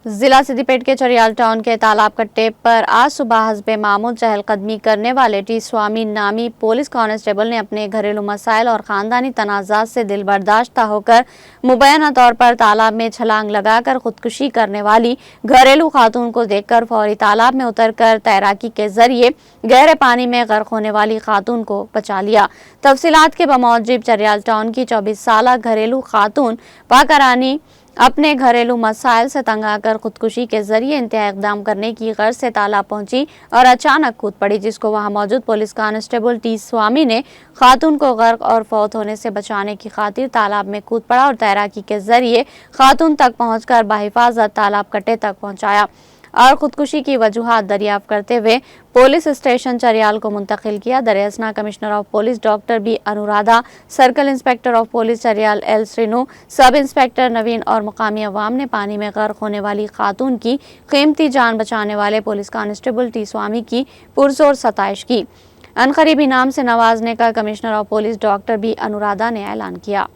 ضلع سدی پیٹ کے چریال ٹاؤن کے تالاب کٹے پر آج صبح حسب معمول چہل قدمی کرنے والے ٹی سوامی نامی پولیس کانسٹیبل نے اپنے گھریلو مسائل اور خاندانی تنازعات سے دل برداشتہ ہو کر مبینہ طور پر تالاب میں چھلانگ لگا کر خودکشی کرنے والی گھریلو خاتون کو دیکھ کر فوری تالاب میں اتر کر تیراکی کے ذریعے گہرے پانی میں غرق ہونے والی خاتون کو بچا لیا۔ تفصیلات کے بموجب چریال ٹاؤن کی 24 سالہ گھریلو خاتون پاکرانی اپنے گھریلو مسائل سے تنگ آ کر خودکشی کے ذریعے انتہائی اقدام کرنے کی غرض سے تالاب پہنچی اور اچانک کود پڑی، جس کو وہاں موجود پولیس کانسٹیبل ٹی سوامی نے خاتون کو غرق اور فوت ہونے سے بچانے کی خاطر تالاب میں کود پڑا اور تیراکی کے ذریعے خاتون تک پہنچ کر بحفاظت تالاب کٹے تک پہنچایا اور خودکشی کی وجوہات دریافت کرتے ہوئے پولیس اسٹیشن چریال کو منتقل کیا۔ درِ اثنا commissioner of police doctor B Anuradha, circle inspector of police Cheriyal L Srinu, sub inspector Naveen اور مقامی عوام نے پانی میں غرق ہونے والی خاتون کی قیمتی جان بچانے والے پولیس کانسٹیبل ٹی سوامی کی پرزور ستائش کی۔ عنقریب انعام سے نوازنے کا commissioner of police doctor B Anuradha نے اعلان کیا۔